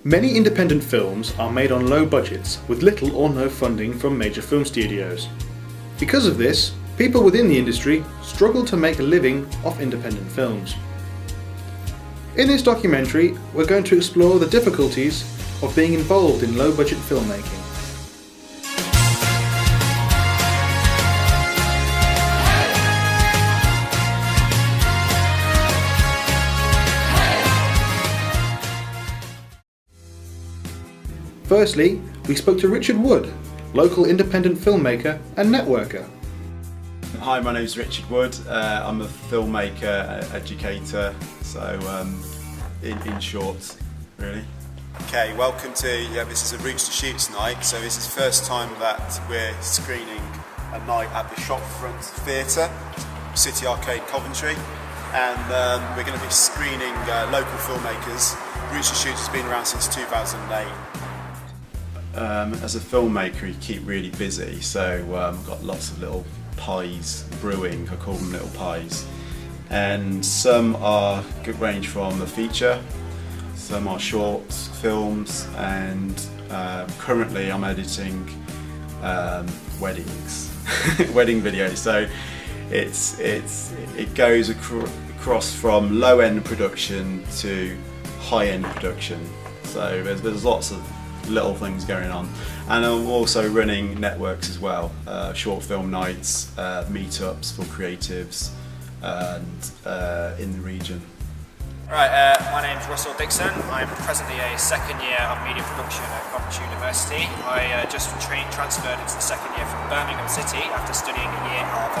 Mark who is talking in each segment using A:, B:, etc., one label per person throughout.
A: Many independent films are made on low budgets with little or no funding from major film studios. Because of this, people within the industry struggle to make a living off independent films. In this documentary, we're going to explore the difficulties of being involved in low-budget filmmaking. Firstly, we spoke to Richard Wood, local independent filmmaker and networker.
B: Hi, my name's Richard Wood. I'm a filmmaker, educator, so in short, really.
C: Okay, welcome to, this is a Roots to Shoots night, so this is the first time that we're screening a night at the Shopfront Theatre, City Arcade, Coventry, and we're going to be screening local filmmakers. Roots to Shoots has been around since 2008.
B: As a filmmaker, you keep really busy, so I've got lots of little pies brewing. I call them little pies, and some are good range from a feature, some are short films, and currently I'm editing weddings, wedding videos. So it goes across from low-end production to high-end production. So there's lots of little things going on, and I'm also running networks as well, short film nights, meetups for creatives and in the region.
D: Right, my name's Russell Dixon. I'm presently a second year of media production at Coventry University. I just transferred into the second year from Birmingham City after studying a year of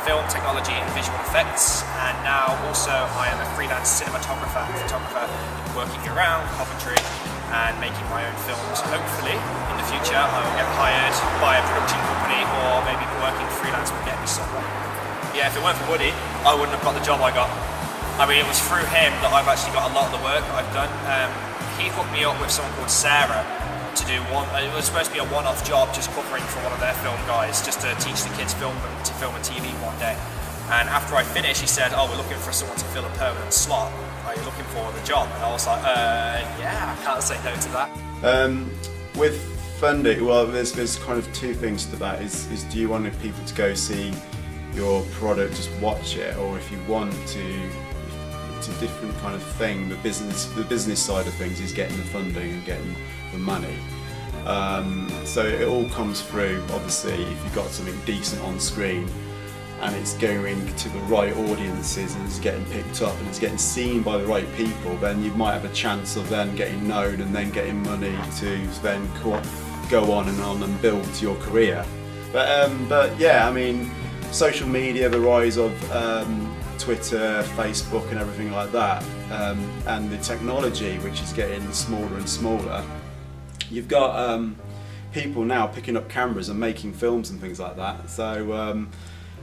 D: film technology and visual effects, and now also I am a freelance cinematographer and photographer working around Coventry and making my own films. Hopefully in the future I will get hired by a production company, or maybe working freelance will get me somewhere. Yeah, if it weren't for Woody, I wouldn't have got the job I got. I mean, it was through him that I've actually got a lot of the work I've done. He hooked me up with someone called Sarah to do it was supposed to be a one-off job, just covering for one of their film guys, just to teach the kids to film and TV one day. And after I finished, he said, "Oh, we're looking for someone to fill a permanent slot. Are you looking for the job?" And I was like, yeah, I can't say no to that.
B: With funding, well, there's kind of two things to that. Is do you want people to go see your product, just watch it, or if you want to, it's a different kind of thing. The business side of things is getting the funding and getting the money. So it all comes through, obviously, if you've got something decent on screen and it's going to the right audiences and it's getting picked up and it's getting seen by the right people, then you might have a chance of then getting known and then getting money to then go on and build your career. But yeah, I mean, social media, the rise of Twitter, Facebook and everything like that, and the technology which is getting smaller and smaller, you've got people now picking up cameras and making films and things like that. So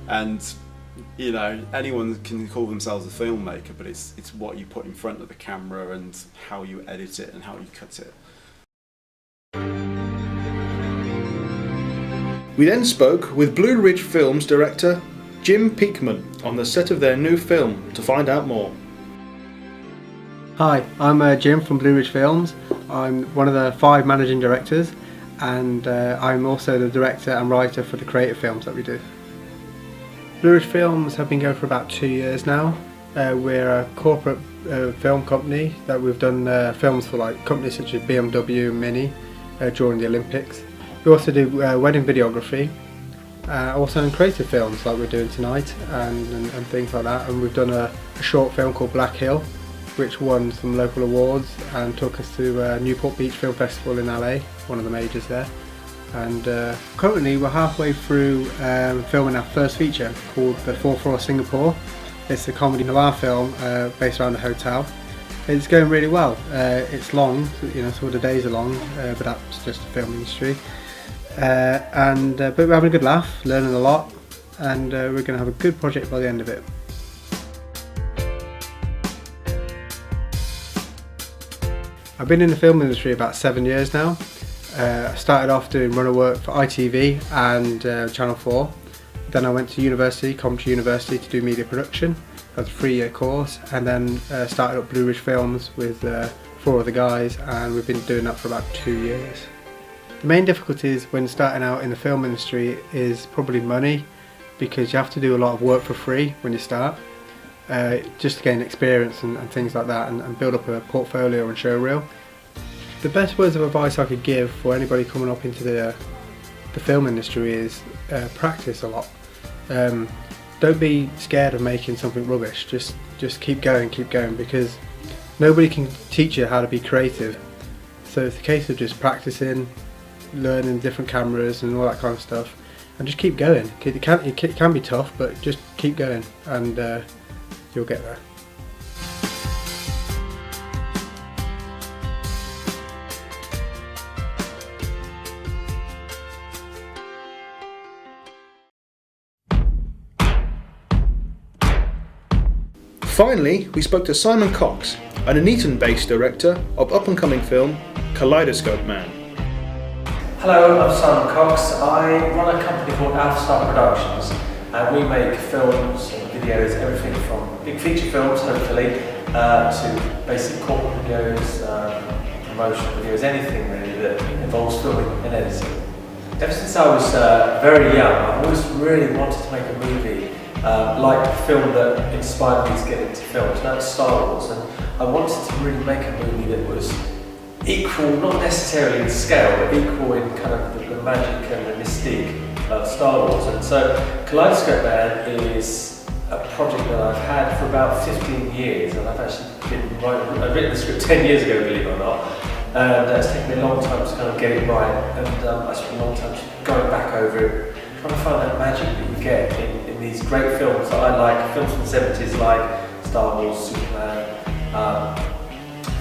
B: and you know, anyone can call themselves a filmmaker, but it's what you put in front of the camera and how you edit it and how you cut it.
A: We then spoke with Blue Ridge Films director Jim Peakman on the set of their new film to find out more.
E: Hi, I'm Jim from Blue Ridge Films. I'm one of the 5 managing directors, and I'm also the director and writer for the creative films that we do. Blue Ridge Films have been going for about 2 years now. We're a corporate film company that we've done films for like companies such as BMW and Mini during the Olympics. We also do wedding videography, also in creative films like we're doing tonight and things like that. And we've done a short film called Black Hill, which won some local awards and took us to Newport Beach Film Festival in LA, one of the majors there. And currently we're halfway through filming our first feature called The 4th Floor Singapore. It's a comedy noir film based around a hotel. It's going really well. It's long, you know, so the days are long, but that's just the film industry. But we're having a good laugh, learning a lot, and we're going to have a good project by the end of it. I've been in the film industry about 7 years now. I started off doing runner work for ITV and Channel 4. Then I went to university, Coventry University, to do media production. That was a 3-year course, and then started up Blue Ridge Films with 4 other guys, and we've been doing that for about 2 years. The main difficulties when starting out in the film industry is probably money, because you have to do a lot of work for free when you start, just to gain experience and things like that, and build up a portfolio and show reel. The best words of advice I could give for anybody coming up into the film industry is practice a lot. Don't be scared of making something rubbish. Just keep going, because nobody can teach you how to be creative. So it's a case of just practicing, learning different cameras and all that kind of stuff, and just keep going. It can be tough, but just keep going, and you'll get there.
A: Finally, we spoke to Simon Cox, an Nuneaton-based director of up-and-coming film Kaleidoscope Man.
F: Hello, I'm Simon Cox. I run a company called Alpha Star Productions, and we make films and videos, everything from big feature films, hopefully, to basic corporate videos, promotional videos, anything really that involves filming and editing. Ever since I was very young, I've always really wanted to make a movie like the film that inspired me to get into films, and that was Star Wars. And I wanted to really make a movie that was equal, not necessarily in scale, but equal in kind of the magic and the mystique of Star Wars. And so Kaleidoscope Man is a project that I've had for about 15 years, and I've actually I've written the script 10 years ago, believe it or not, and it's taken me a long time to kind of get it right, and I spent a long time going back over it, trying to find that magic that you get in these great films that I like, films from the 70s like Star Wars, Superman,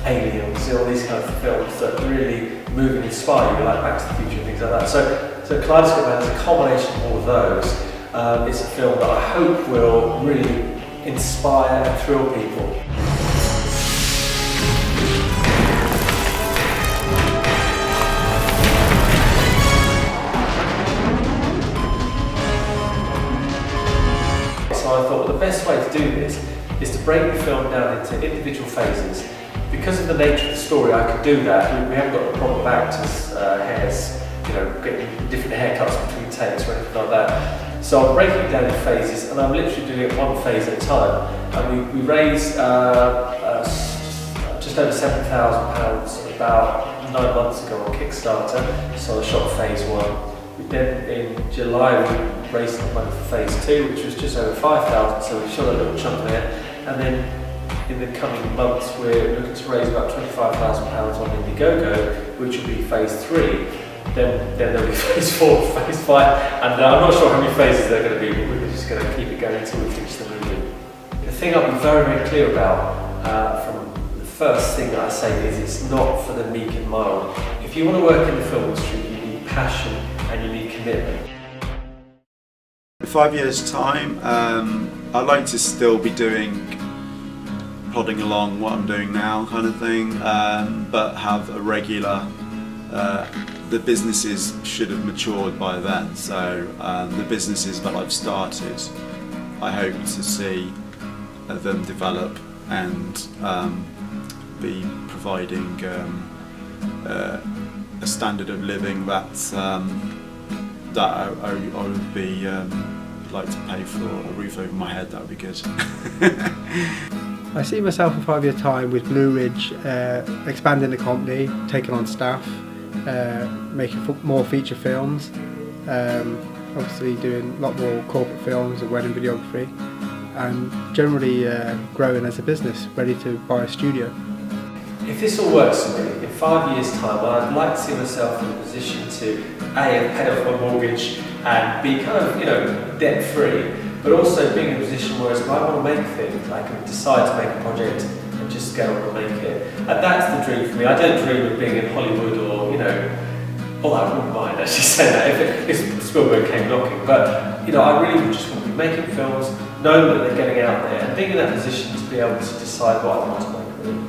F: Aliens, all these kind of films that really move and inspire you, like Back to the Future and things like that. So Kaleidoscope Man is a combination of all of those. It's a film that I hope will really inspire and thrill people. So I thought the best way to do this is to break the film down into individual phases. Because of the nature of the story, I could do that. We haven't got the problem of actors' hairs, getting different haircuts between takes or anything like that. So I'm breaking it down in phases, and I'm literally doing it one phase at a time. And we raised just over £7,000 about 9 months ago on Kickstarter. So I shot phase 1. Then in July we raised the money for phase 2, which was just over 5,000. So we shot a little chunk there, and then in the coming months we're looking to raise about £25,000 on Indiegogo, which will be phase 3. Then there'll be phase 4, phase 5, and I'm not sure how many phases they're going to be, but we're just going to keep it going until we finish the movie. The thing I'll be very, very clear about from the first thing that I say is it's not for the meek and mild. If you want to work in the film industry, you need passion and you need commitment.
B: In 5 years' time, I'd like to still be plodding along what I'm doing now kind of thing, but have a regular, the businesses should have matured by then, so the businesses that I've started, I hope to see them develop and be providing a standard of living that I would be like to pay for a roof over my head. That would be good.
E: I see myself in 5 years' time with Blue Ridge expanding the company, taking on staff, making more feature films, obviously doing a lot more corporate films and wedding videography, and generally growing as a business, ready to buy a studio.
F: If this all works for me, in 5 years' time, I'd like to see myself in a position to pay off my mortgage and be kind of, debt-free, but also being in a position where if I want to make things, I can decide to make a project and just go and make it. And that's the dream for me. I don't dream of being in Hollywood or, although I wouldn't mind actually saying that if Spielberg came knocking, but, I really would just want to be making films, knowing that they're getting out there, and being in that position to be able to decide what I want to make really.